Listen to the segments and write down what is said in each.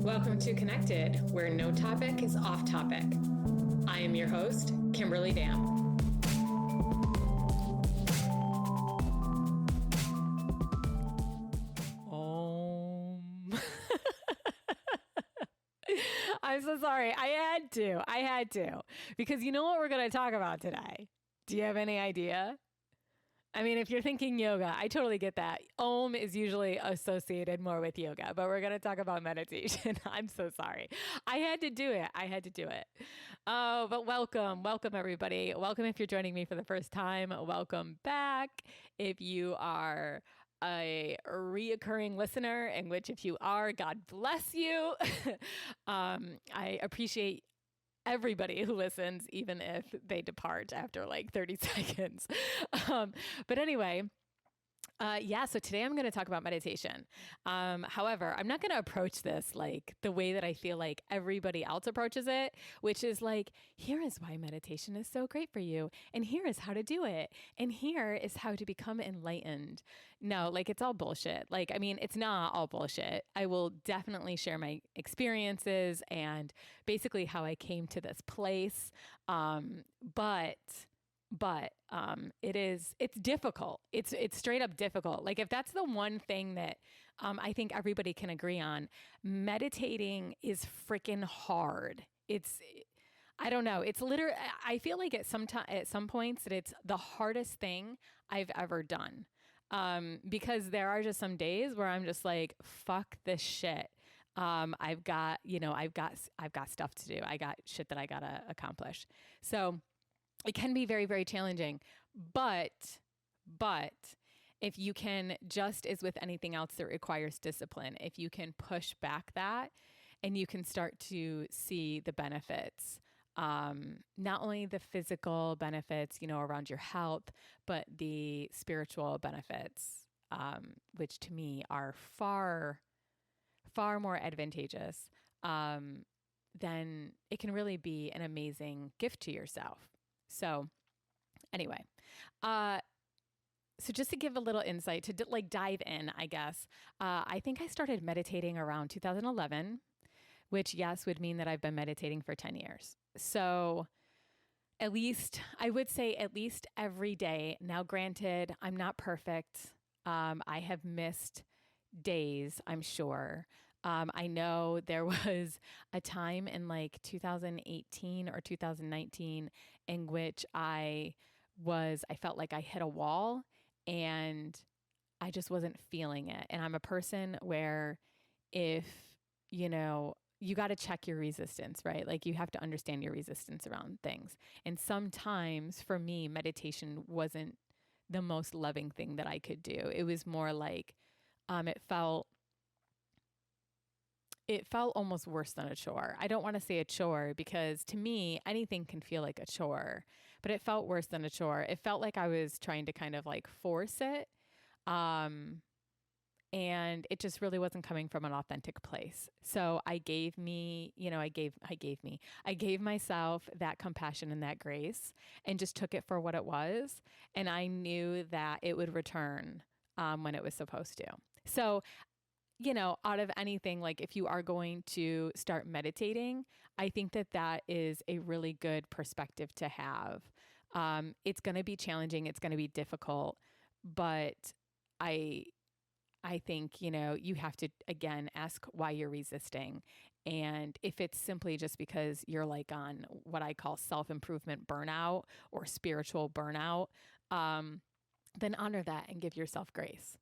Welcome to Connected, where no topic is off topic. I am your host, Kimberly Dam. I'm so sorry. I had to. Because you know what we're going to talk about today? Do you have any idea? I mean, if you're thinking yoga, I totally get that. Om is usually associated more with yoga, but we're going to talk about meditation. I'm so sorry. I had to do it. Oh, but welcome everybody. Welcome if you're joining me for the first time. Welcome back. If you are a reoccurring listener, in which if you are, God bless you. I appreciate everybody who listens, even if they depart after like 30 seconds. But anyway, so today I'm going to talk about meditation. However, I'm not going to approach this like the way that I feel like everybody else approaches it, which is like, here is why meditation is so great for you. And here is how to do it. And here is how to become enlightened. No, like it's all bullshit. Like, I mean, it's not all bullshit. I will definitely share my experiences and basically how I came to this place. But it's difficult. It's straight up difficult. Like if that's the one thing that I think everybody can agree on, meditating is freaking hard. I don't know. It's literally, I feel like at some points that it's the hardest thing I've ever done. Because there are just some days where I'm just like, fuck this shit. I've got stuff to do. I got shit that I gotta accomplish. So it can be very, very challenging, but if you can, just as with anything else that requires discipline, if you can push back that and you can start to see the benefits, not only the physical benefits, around your health, but the spiritual benefits, which to me are far, far more advantageous, then it can really be an amazing gift to yourself. So anyway, so just to give a little insight to dive in, I guess, I think I started meditating around 2011, which would mean that I've been meditating for 10 years. So I would say at least every day. Now, granted, I'm not perfect. I have missed days, I'm sure. I know there was a time in like 2018 or 2019 in which I felt like I hit a wall and I just wasn't feeling it. And I'm a person where if, you got to check your resistance, right? Like you have to understand your resistance around things. And sometimes for me, meditation wasn't the most loving thing that I could do. It was more like, it felt almost worse than a chore. I don't want to say a chore because to me, anything can feel like a chore, but it felt worse than a chore. It felt like I was trying to kind of like force it. And it just really wasn't coming from an authentic place. So I gave myself that compassion and that grace and just took it for what it was. And I knew that it would return, when it was supposed to. So out of anything, like if you are going to start meditating, I think that is a really good perspective to have. It's going to be challenging. It's going to be difficult, but I think, you have to, again, ask why you're resisting. And if it's simply just because you're like on what I call self-improvement burnout or spiritual burnout, then honor that and give yourself grace.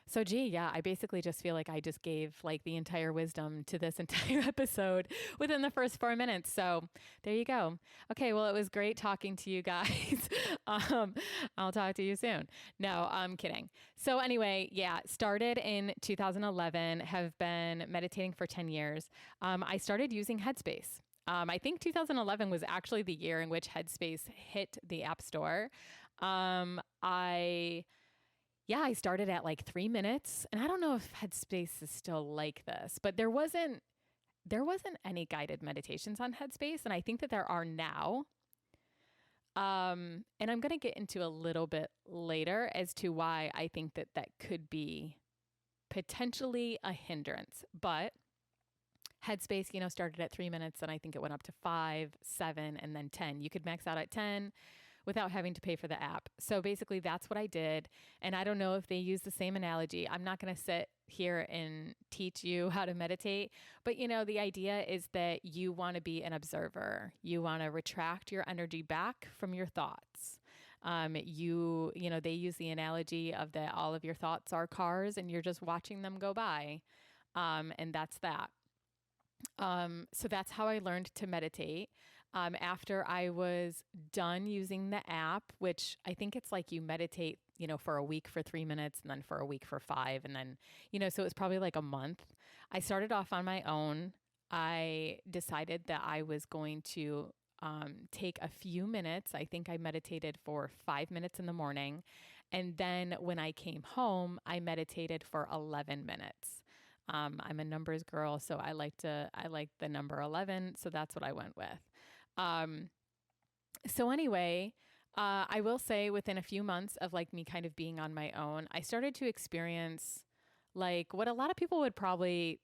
So I basically just feel like I just gave like the entire wisdom to this entire episode within the first 4 minutes. So there you go. Okay, well, it was great talking to you guys. I'll talk to you soon. No, I'm kidding. So anyway, started in 2011, have been meditating for 10 years. I started using Headspace. I think 2011 was actually the year in which Headspace hit the App Store. I started at like 3 minutes, and I don't know if Headspace is still like this, but there wasn't any guided meditations on Headspace, and I think that there are now. And I'm going to get into a little bit later as to why I think that could be potentially a hindrance. But Headspace, started at 3 minutes, and I think it went up to 5, 7, and then 10. You could max out at 10 without having to pay for the app. So basically, that's what I did. And I don't know if they use the same analogy. I'm not going to sit here and teach you how to meditate, but the idea is that you want to be an observer. You want to retract your energy back from your thoughts. They use the analogy of that all of your thoughts are cars and you're just watching them go by. And that's that. So that's how I learned to meditate. After I was done using the app, which I think it's like you meditate, for a week for 3 minutes and then for a week for 5. And then, so it was probably like a month. I started off on my own. I decided that I was going to take a few minutes. I think I meditated for 5 minutes in the morning. And then when I came home, I meditated for 11 minutes. I'm a numbers girl, so I like the number 11. So that's what I went with. So anyway, I will say within a few months of like me kind of being on my own, I started to experience like what a lot of people would probably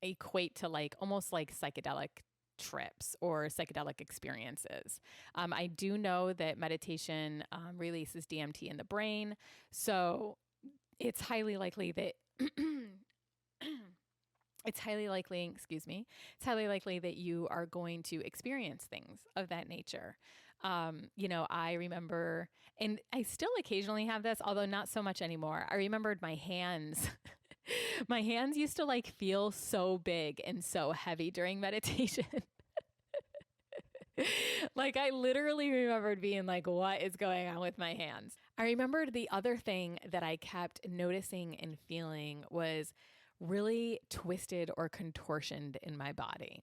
equate to like almost like psychedelic trips or psychedelic experiences. I do know that meditation releases DMT in the brain. So it's highly likely that it's highly likely that you are going to experience things of that nature. I remember, and I still occasionally have this, although not so much anymore. I remembered my hands. My hands used to like feel so big and so heavy during meditation. Like I literally remembered being like, what is going on with my hands? I remembered the other thing that I kept noticing and feeling was really twisted or contortioned in my body.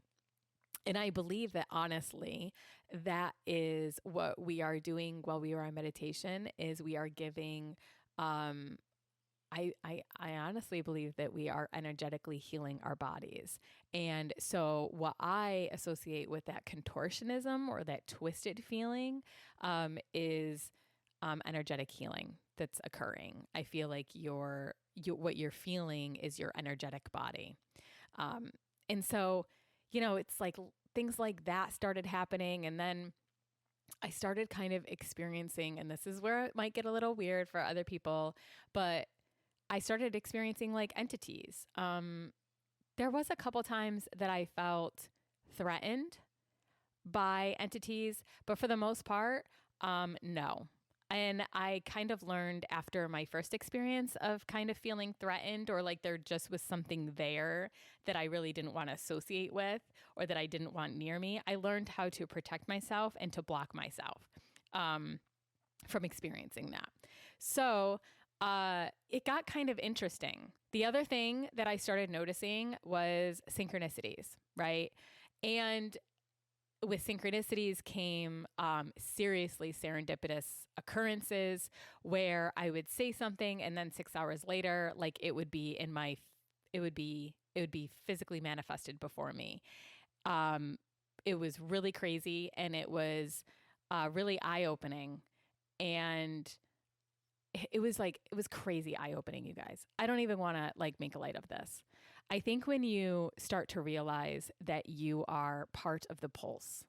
And I believe that honestly, that is what we are doing while we are on meditation is we are giving, I honestly believe that we are energetically healing our bodies. And so what I associate with that contortionism or that twisted feeling is energetic healing that's occurring. I feel like what you're feeling is your energetic body. And so, it's like things like that started happening. And then I started kind of experiencing, and this is where it might get a little weird for other people, but I started experiencing like entities. There was a couple times that I felt threatened by entities, but for the most part, no. And I kind of learned after my first experience of kind of feeling threatened or like there just was something there that I really didn't want to associate with or that I didn't want near me. I learned how to protect myself and to block myself from experiencing that. So it got kind of interesting. The other thing that I started noticing was synchronicities, right? And with synchronicities came seriously serendipitous occurrences where I would say something and then 6 hours later, like it would be physically manifested before me. It was really crazy and it was really eye-opening. And it was crazy eye-opening, you guys. I don't even want to like make a light of this. I think when you start to realize that you are part of the pulse,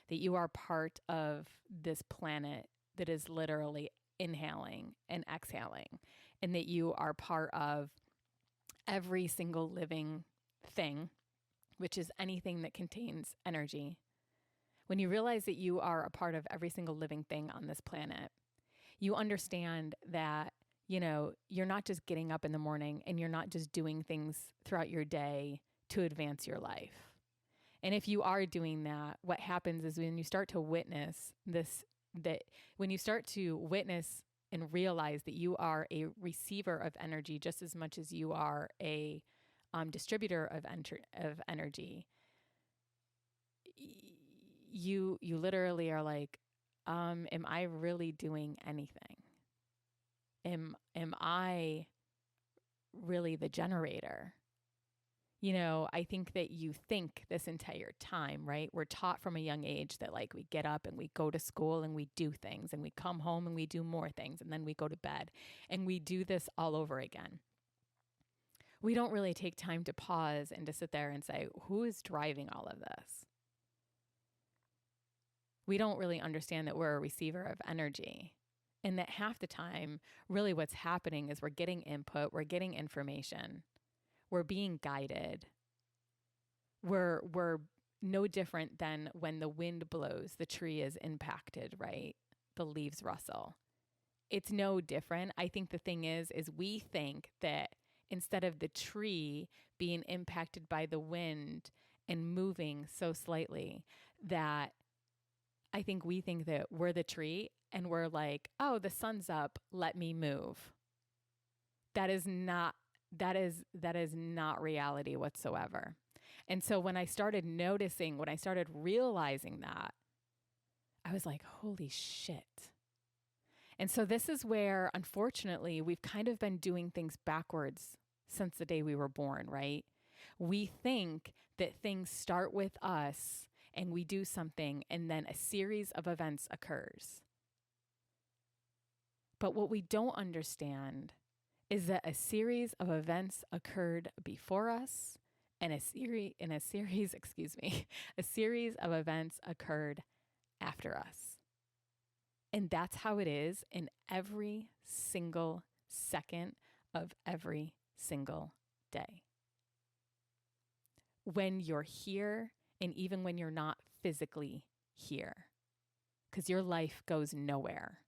that you are part of this planet that is literally inhaling and exhaling, and that you are part of every single living thing, which is anything that contains energy. When you realize that you are a part of every single living thing on this planet, you understand that, you're not just getting up in the morning and you're not just doing things throughout your day to advance your life. And if you are doing that, what happens is when you start to witness and realize that you are a receiver of energy just as much as you are a distributor of energy, you literally are like, am I really doing anything? Am I really the generator? I think that you think this entire time, right? We're taught from a young age that like we get up and we go to school and we do things and we come home and we do more things and then we go to bed and we do this all over again. we don't really take time to pause and to sit there and say, who is driving all of this? We don't really understand that we're a receiver of energy. And that half the time, really what's happening is we're getting input, we're getting information, we're being guided. We're no different than when the wind blows, the tree is impacted, right? The leaves rustle. It's no different. I think the thing is we think that instead of the tree being impacted by the wind and moving so slightly, that I think we think that we're the tree and we're like, oh, the sun's up, let me move. That is not reality whatsoever. And so when I started noticing, when I started realizing that, I was like, holy shit. And so this is where, unfortunately, we've kind of been doing things backwards since the day we were born, right? We think that things start with us and we do something and then a series of events occurs. But what we don't understand is that a series of events occurred before us and a series of events occurred after us. And that's how it is in every single second of every single day. When you're here and even when you're not physically here, because your life goes nowhere.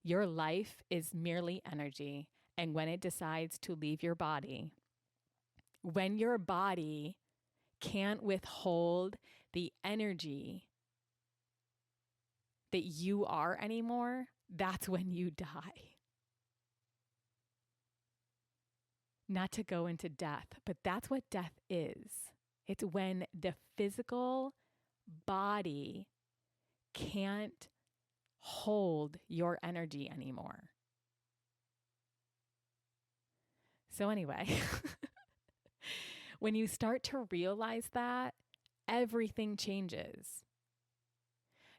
Your life is merely energy. And when it decides to leave your body, when your body can't withhold the energy that you are anymore, that's when you die. Not to go into death, but that's what death is. It's when the physical body can't hold your energy anymore. So anyway, when you start to realize that, everything changes.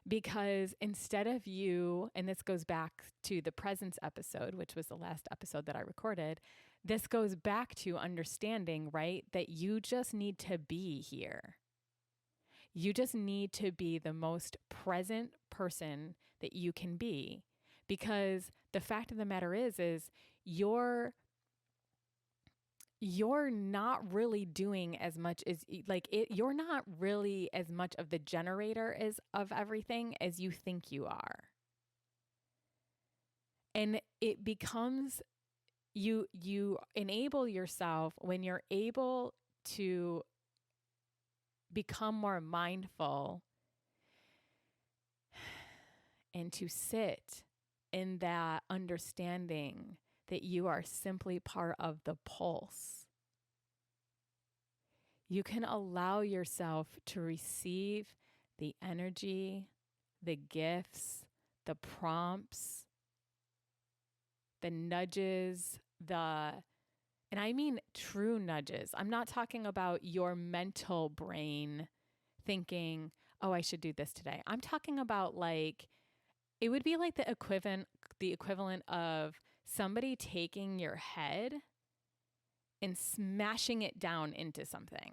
Because instead of you, and this goes back to the presence episode, which was the last episode that I recorded, this goes back to understanding, right, that you just need to be here. You just need to be the most present person that you can be. Because the fact of the matter is you're not really doing as much as you're not really as much of the generator of everything as you think you are. And it becomes, you enable yourself when you're able to become more mindful and to sit in that understanding that you are simply part of the pulse. You can allow yourself to receive the energy, the gifts, the prompts, the nudges, and I mean true nudges. I'm not talking about your mental brain thinking, oh, I should do this today. I'm talking about it would be like the equivalent of somebody taking your head and smashing it down into something.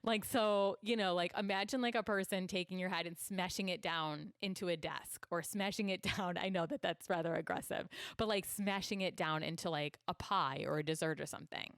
Imagine a person taking your head and smashing it down into a desk or smashing it down. I know that that's rather aggressive, but smashing it down into a pie or a dessert or something.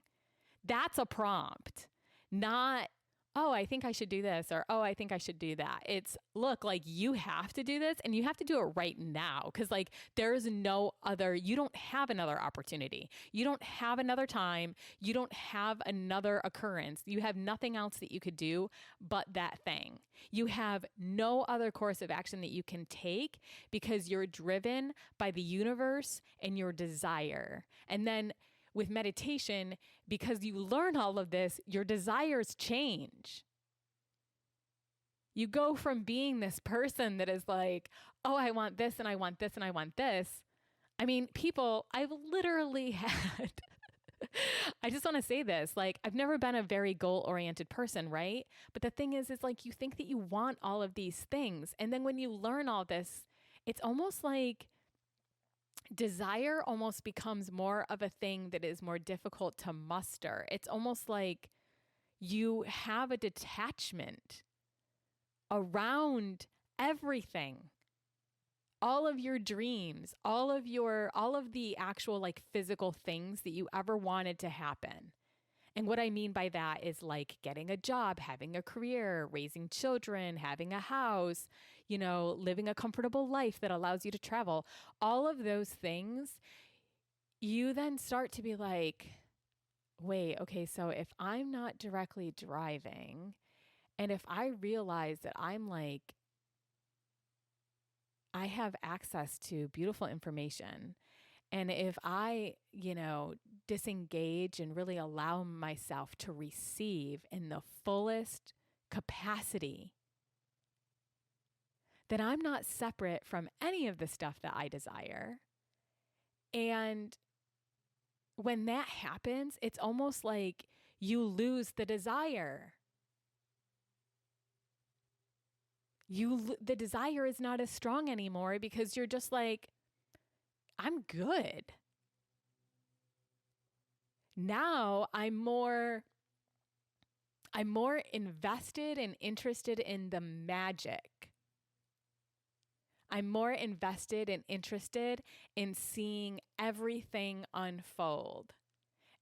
That's a prompt, not, oh, I think I should do this, or, oh, I think I should do that. It's, look, you have to do this and you have to do it right now. Cause there's no other, you don't have another opportunity. You don't have another time. You don't have another occurrence. You have nothing else that you could do but that thing. You have no other course of action that you can take because you're driven by the universe and your desire. And then with meditation, because you learn all of this, your desires change. You go from being this person that is like, oh, I want this and I want this and I want this. I mean, people, I've literally had, I just want to say this, I've never been a very goal-oriented person, right? But the thing is you think that you want all of these things. And then when you learn all this, it's almost like desire almost becomes more of a thing that is more difficult to muster. It's almost like you have a detachment around everything, all of your dreams, all of the actual like physical things that you ever wanted to happen. And what I mean by that is like getting a job, having a career, raising children, having a house, living a comfortable life that allows you to travel. All of those things, you then start to be like, wait, okay, so if I'm not directly driving, and if I realize that I have access to beautiful information, and if I, disengage and really allow myself to receive in the fullest capacity, then I'm not separate from any of the stuff that I desire. And when that happens, it's almost like you lose the desire. The desire is not as strong anymore because you're just like, I'm good. Now I'm more invested and interested in the magic. I'm more invested and interested in seeing everything unfold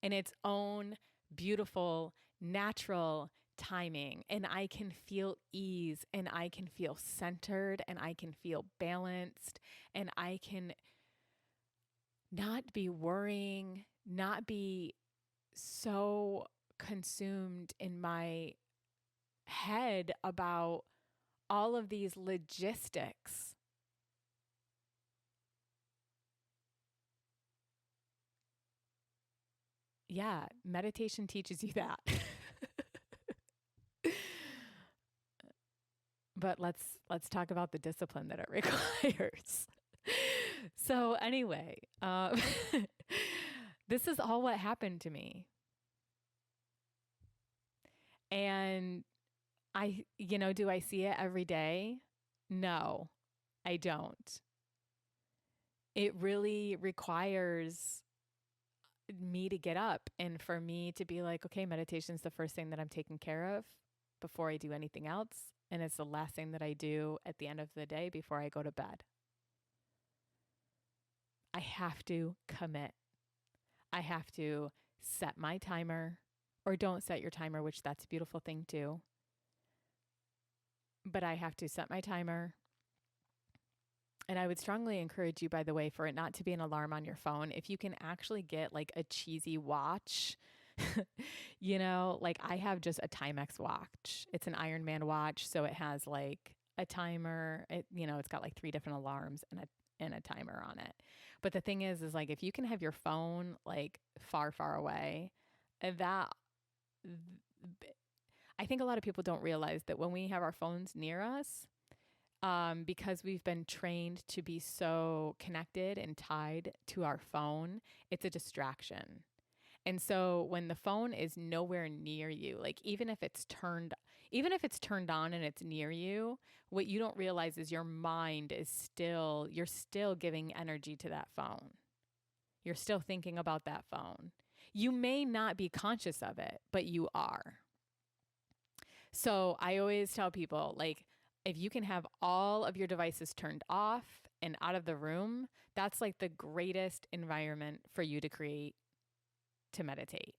in its own beautiful, natural timing. And I can feel ease, and I can feel centered, and I can feel balanced, and I can not be worrying, not be so consumed in my head about all of these logistics. Yeah, meditation teaches you that. But let's talk about the discipline that it requires. So anyway, this is all what happened to me. And do I see it every day? No, I don't. It really requires me to get up and for me to be like, okay, meditation's the first thing that I'm taking care of before I do anything else. And it's the last thing that I do at the end of the day before I go to bed. I have to commit. I have to set my timer, or don't set your timer, which that's a beautiful thing too. But I have to set my timer. And I would strongly encourage you, by the way, for it not to be an alarm on your phone. If you can actually get like a cheesy watch, like I have just a Timex watch. It's an Ironman watch. So it has like a timer, it's got like 3 different alarms and a timer on it. But the thing is like, if you can have your phone like far, far away, that I think a lot of people don't realize that when we have our phones near us, because we've been trained to be so connected and tied to our phone, it's a distraction. And so when the phone is nowhere near you, like even if it's turned on and it's near you, what you don't realize is your mind is you're still giving energy to that phone. You're still thinking about that phone. You may not be conscious of it, but you are. So I always tell people, like, if you can have all of your devices turned off and out of the room, that's like the greatest environment for you to create to meditate.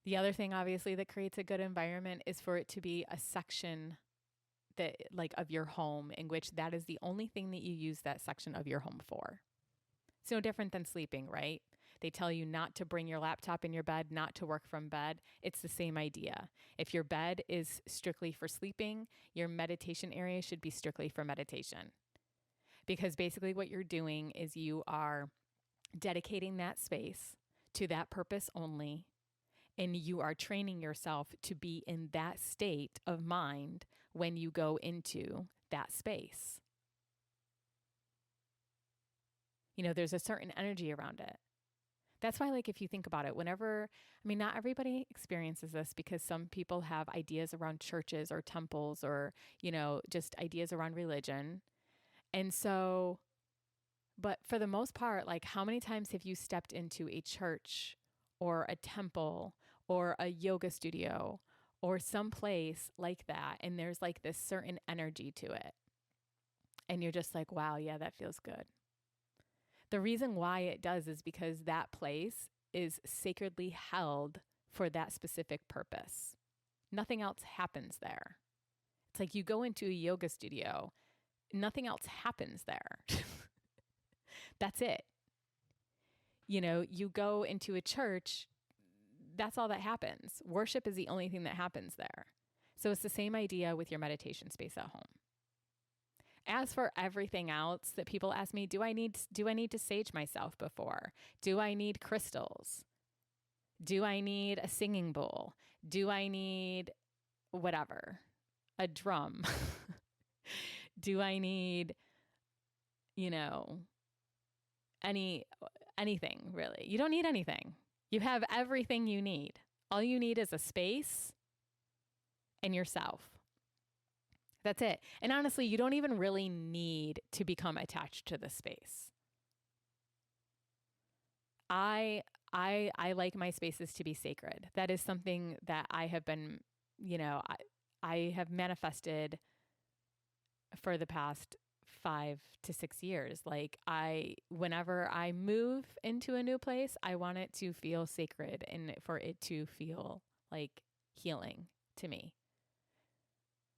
The other thing, obviously, that creates a good environment is for it to be a section that, like, of your home in which that is the only thing that you use that section of your home for. It's no different than sleeping, right? They tell you not to bring your laptop in your bed, not to work from bed. It's the same idea. If your bed is strictly for sleeping, your meditation area should be strictly for meditation. Because basically what you're doing is you are dedicating that space to that purpose only, and you are training yourself to be in that state of mind when you go into that space. There's a certain energy around it. That's why, like, if you think about it, not everybody experiences this because some people have ideas around churches or temples or, just ideas around religion. And so But for the most part, like how many times have you stepped into a church or a temple or a yoga studio or some place like that, and there's like this certain energy to it, and you're just like, wow, yeah, that feels good. The reason why it does is because that place is sacredly held for that specific purpose. Nothing else happens there. It's like you go into a yoga studio, nothing else happens there. That's it. You know, you go into a church, that's all that happens. Worship is the only thing that happens there. So it's the same idea with your meditation space at home. As for everything else that people ask me, do I need to sage myself before? Do I need crystals? Do I need a singing bowl? Do I need whatever? A drum? Do I need, anything really? You don't need anything. You have everything you need. All you need is a space and yourself. That's it. And honestly, you don't even really need to become attached to the space. I like my spaces to be sacred. That is something that I have been, I have manifested for the past 5 to 6 years. Like whenever I move into a new place, I want it to feel sacred and for it to feel like healing to me.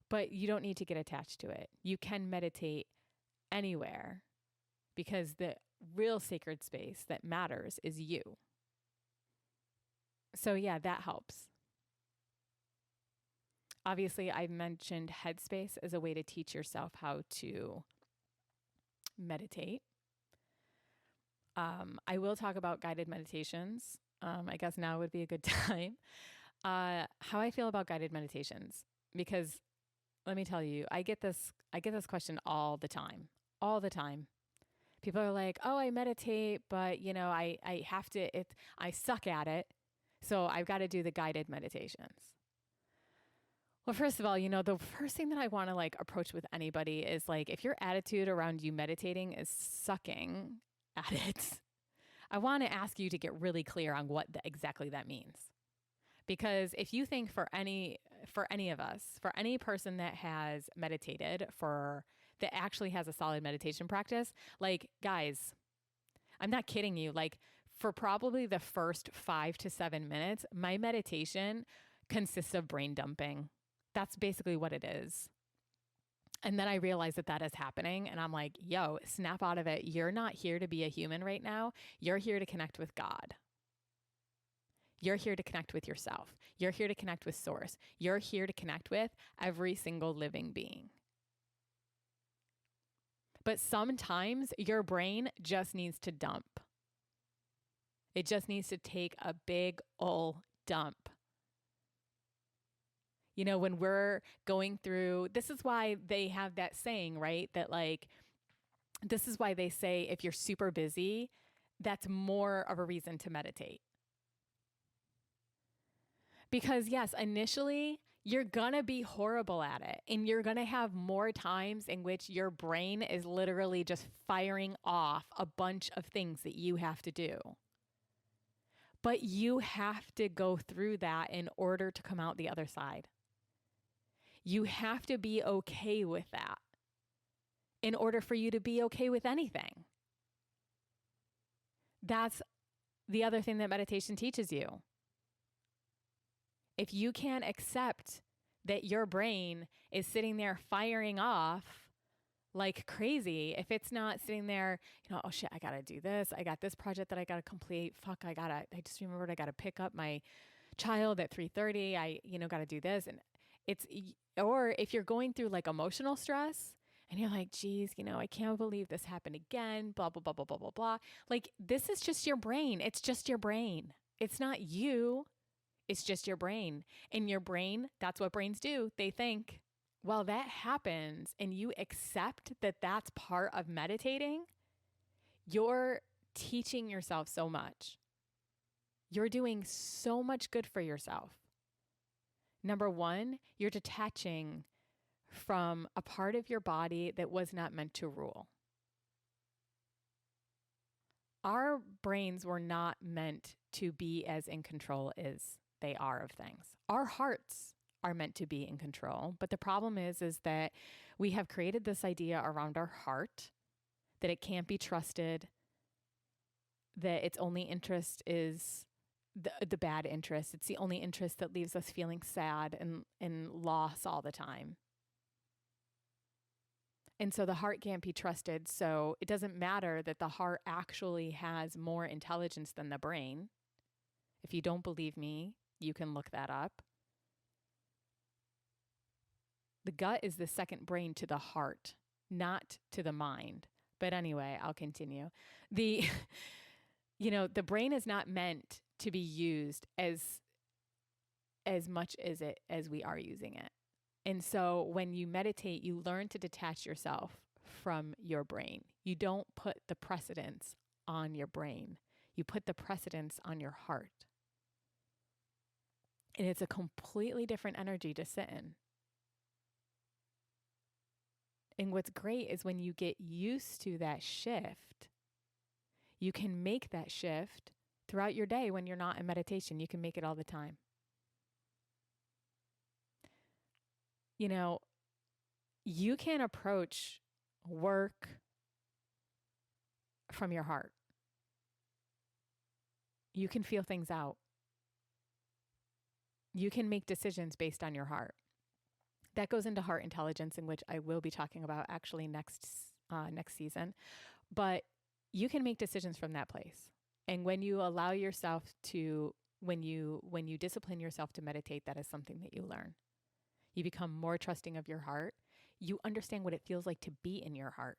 But you don't need to get attached to it. You can meditate anywhere because the real sacred space that matters is you. So yeah, that helps. Obviously, I've mentioned Headspace as a way to teach yourself how to meditate. I will talk about guided meditations. I guess now would be a good time. How I feel about guided meditations, because let me tell you, I get this question all the time. People are like, "Oh, I meditate, but I have to. I suck at it, so I've got to do the guided meditations." Well, first of all, the first thing that I want to approach with anybody is if your attitude around you meditating is sucking at it, I want to ask you to get really clear on what exactly that means. Because if you think for any of us, for any person that has meditated, that actually has a solid meditation practice, guys, I'm not kidding you. For probably the first 5 to 7 minutes, my meditation consists of brain dumping. That's basically what it is. And then I realize that is happening. And I'm like, yo, snap out of it. You're not here to be a human right now. You're here to connect with God. You're here to connect with yourself. You're here to connect with Source. You're here to connect with every single living being. But sometimes your brain just needs to dump. It just needs to take a big ol' dump. When we're going through, this is why they have that saying, right? That this is why they say if you're super busy, that's more of a reason to meditate. Because yes, initially you're gonna be horrible at it, and you're gonna have more times in which your brain is literally just firing off a bunch of things that you have to do. But you have to go through that in order to come out the other side. You have to be okay with that in order for you to be okay with anything. That's the other thing that meditation teaches you. If you can't accept that your brain is sitting there firing off like crazy, if it's not sitting there, oh shit, I gotta do this. I got this project that I gotta complete. Fuck, I just remembered I gotta pick up my child at 3:30. I, gotta do this. And or if you're going through emotional stress and you're like, geez, I can't believe this happened again, blah, blah, blah, blah, blah, blah, blah. This is just your brain. It's just your brain. It's not you. It's just your brain. And your brain, that's what brains do. They think. While that happens and you accept that that's part of meditating, you're teaching yourself so much. You're doing so much good for yourself. Number one, you're detaching from a part of your body that was not meant to rule. our brains were not meant to be as in control as they are of things. Our hearts are meant to be in control, but the problem is that we have created this idea around our heart that it can't be trusted, that its only interest is the bad interest. It's the only interest that leaves us feeling sad and loss all the time. And so the heart can't be trusted. So it doesn't matter that the heart actually has more intelligence than the brain. If you don't believe me, you can look that up. The gut is the second brain to the heart, not to the mind. But anyway, I'll continue. The brain is not meant to be used as much as we are using it. And so when you meditate, you learn to detach yourself from your brain. You don't put the precedence on your brain. You put the precedence on your heart. And it's a completely different energy to sit in. And what's great is when you get used to that shift, you can make that shift throughout your day when you're not in meditation. You can make it all the time. You can approach work from your heart. You can feel things out. You can make decisions based on your heart. That goes into heart intelligence, in which I will be talking about actually next season. But you can make decisions from that place. And when you allow yourself to, when you discipline yourself to meditate, that is something that you learn. You become more trusting of your heart. You understand what it feels like to be in your heart,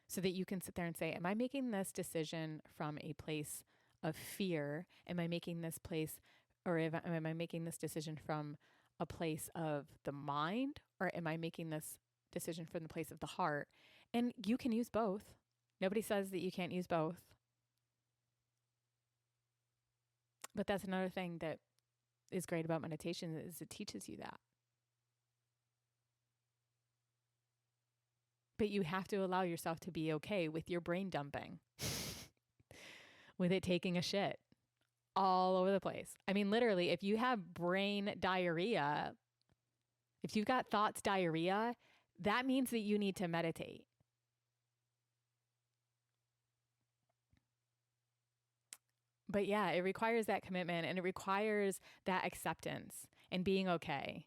so that you can sit there and say, am I making this decision from a place of fear? Am I making this am I making this decision from a place of the mind, or am I making this decision from the place of the heart? And you can use both. Nobody says that you can't use both. But that's another thing that is great about meditation, is it teaches you that. But you have to allow yourself to be okay with your brain dumping, with it taking a shit all over the place. I mean, literally, if you have brain diarrhea, if you've got thoughts diarrhea, that means that you need to meditate. But yeah, it requires that commitment, and it requires that acceptance and being okay.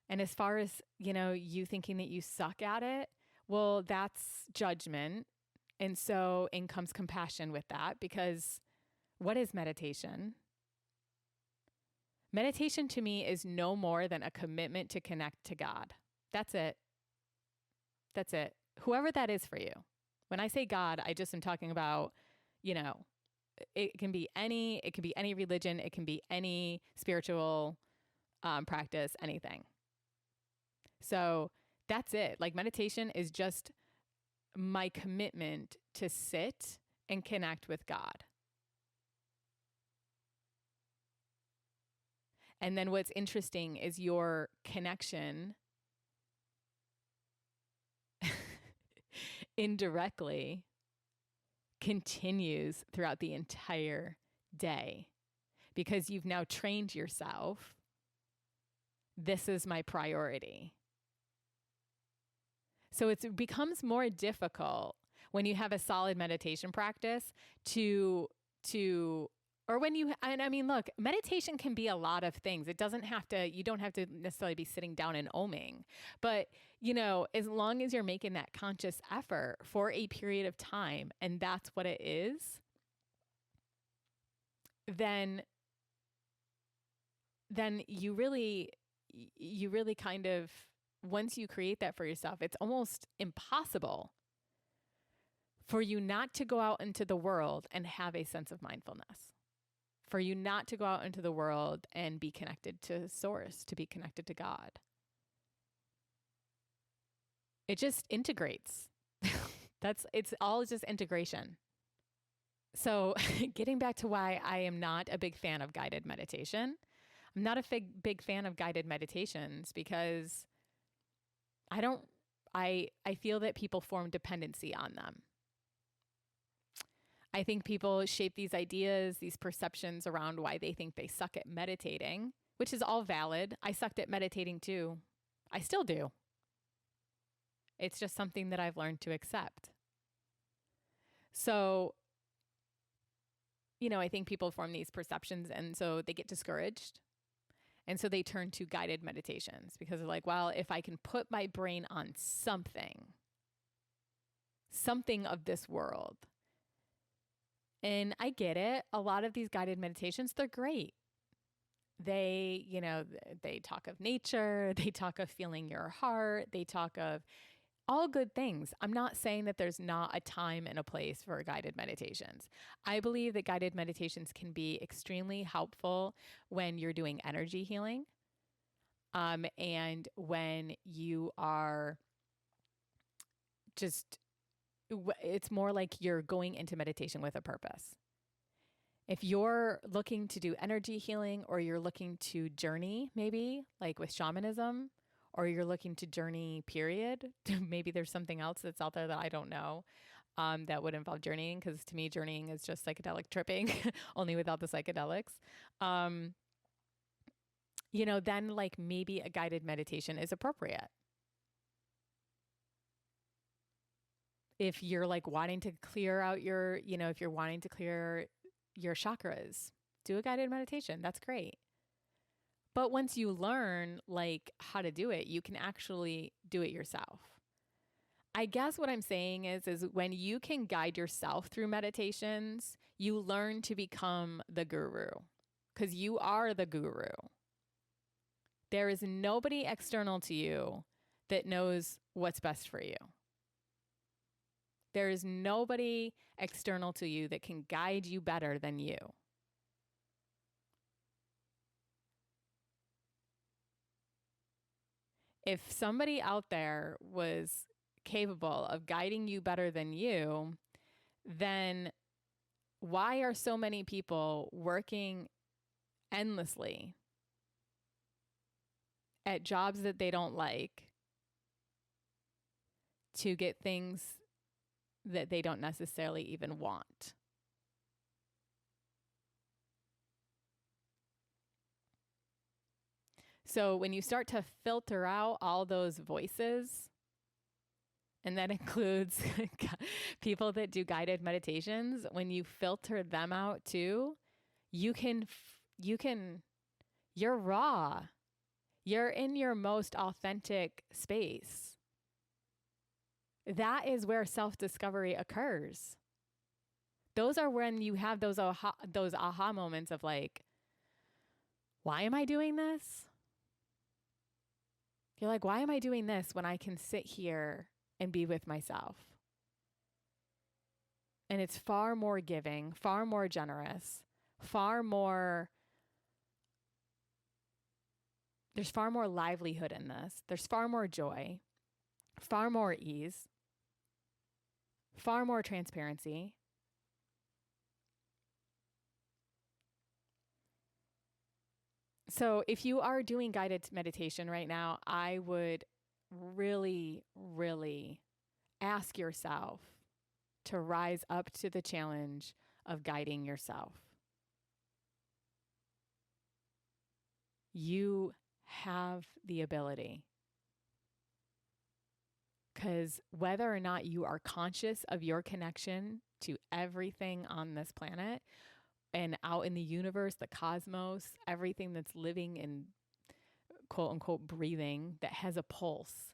And as far as, you thinking that you suck at it, well, that's judgment. And so in comes compassion with that, because what is meditation? Meditation to me is no more than a commitment to connect to God. That's it. That's it. Whoever that is for you. When I say God, I just am talking about, it can be any religion. It can be any spiritual practice, anything. So that's it. Like, meditation is just my commitment to sit and connect with God. And then what's interesting is your connection indirectly continues throughout the entire day, because you've now trained yourself. This is my priority. So it becomes more difficult when you have a solid meditation practice look, meditation can be a lot of things. You don't have to necessarily be sitting down and oming, but as long as you're making that conscious effort for a period of time, and that's what it is, then you really kind of, once you create that for yourself, it's almost impossible for you not to go out into the world and have a sense of mindfulness, for you not to go out into the world and be connected to Source, to be connected to God. It just integrates. It's all just integration. So getting back to why I am not a big fan of guided meditation. I'm not a big fan of guided meditations because I feel that people form dependency on them. I think people shape these ideas, these perceptions around why they think they suck at meditating, which is all valid. I sucked at meditating too. I still do. It's just something that I've learned to accept. So, I think people form these perceptions and so they get discouraged. And so they turn to guided meditations because they're like, well, if I can put my brain on something of this world. And I get it. A lot of these guided meditations, they're great. They, they talk of nature, they talk of feeling your heart, they talk of all good things. I'm not saying that there's not a time and a place for guided meditations. I believe that guided meditations can be extremely helpful when you're doing energy healing, and when you are just, it's more like you're going into meditation with a purpose. If you're looking to do energy healing or you're looking to journey, maybe like with shamanism, or you're looking to journey, period. Maybe there's something else that's out there that I don't know, that would involve journeying, because to me, journeying is just psychedelic tripping, only without the psychedelics. Then like maybe a guided meditation is appropriate. If you're like wanting to clear out your, if you're wanting to clear your chakras, do a guided meditation. That's great. But once you learn like how to do it, you can actually do it yourself. I guess what I'm saying is when you can guide yourself through meditations, you learn to become the guru, because you are the guru. There is nobody external to you that knows what's best for you. There is nobody external to you that can guide you better than you. If somebody out there was capable of guiding you better than you, then why are so many people working endlessly at jobs that they don't like to get things that they don't necessarily even want? So when you start to filter out all those voices, and that includes people that do guided meditations, when you filter them out too, you're raw. You're in your most authentic space. That is where self-discovery occurs. Those are when you have those aha moments of like, why am I doing this? You're like, why am I doing this when I can sit here and be with myself? And it's far more giving, far more generous, there's far more livelihood in this. There's far more joy, far more ease, far more transparency. So if you are doing guided meditation right now, I would really, really ask yourself to rise up to the challenge of guiding yourself. You have the ability. Because whether or not you are conscious of your connection to everything on this planet and out in the universe, the cosmos, everything that's living and quote unquote breathing, that has a pulse,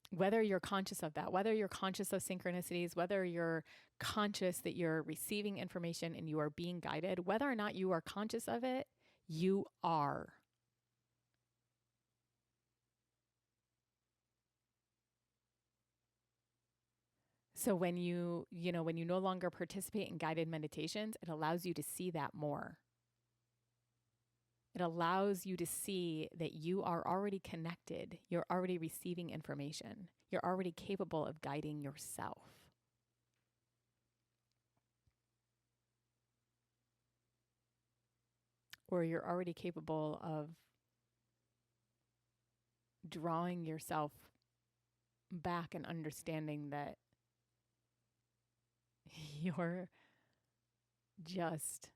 whether you're conscious of that, whether you're conscious of synchronicities, whether you're conscious that you're receiving information and you are being guided, whether or not you are conscious of it, you are. So when you no longer participate in guided meditations, it allows you to see that more. It allows you to see that you are already connected. You're already receiving information. You're already capable of guiding yourself. Or you're already capable of drawing yourself back and understanding that you're just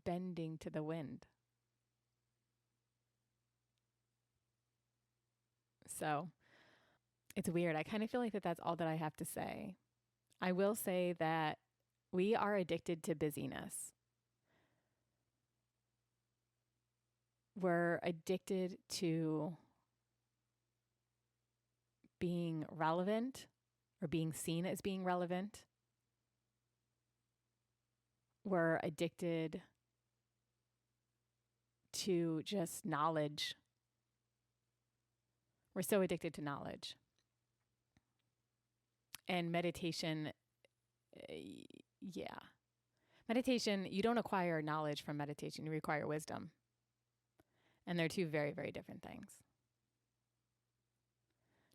bending to the wind. So it's weird. I kind of feel like that's all that I have to say. I will say that we are addicted to busyness. We're addicted to being relevant or being seen as being relevant. We're addicted to just knowledge. We're so addicted to knowledge. And meditation, yeah. Meditation, you don't acquire knowledge from meditation, you acquire wisdom. And they're two very, very different things.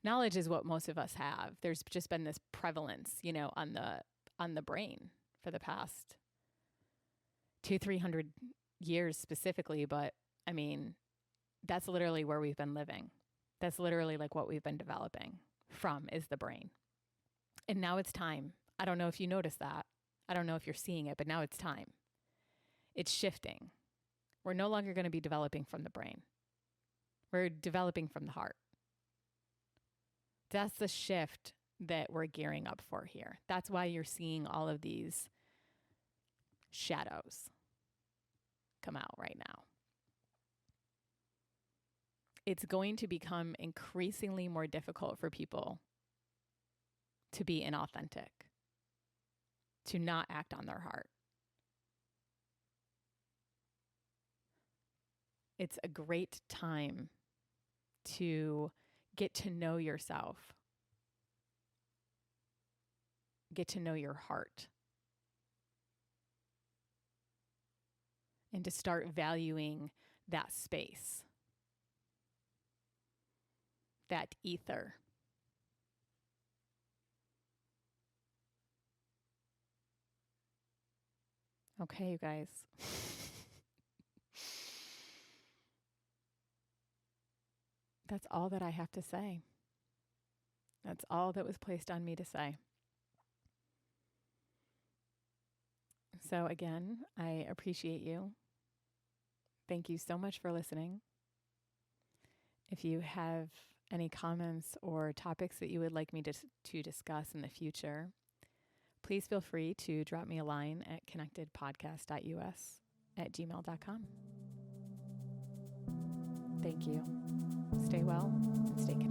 Knowledge is what most of us have. There's just been this prevalence, on the brain for the past 200-300 years specifically, but I mean, that's literally where we've been living. That's literally like what we've been developing from is the brain. And now it's time. I don't know if you notice that. I don't know if you're seeing it, but now it's time. It's shifting. We're no longer going to be developing from the brain. We're developing from the heart. That's the shift that we're gearing up for here. That's why you're seeing all of these shadows come out right now. It's going to become increasingly more difficult for people to be inauthentic, to not act on their heart. It's a great time to get to know yourself, get to know your heart, and to start valuing that space, that ether. Okay, you guys. That's all that I have to say. That's all that was placed on me to say. So again, I appreciate you. Thank you so much for listening. If you have any comments or topics that you would like me to discuss in the future, please feel free to drop me a line at connectedpodcast.us@gmail.com. Thank you. Stay well and stay connected.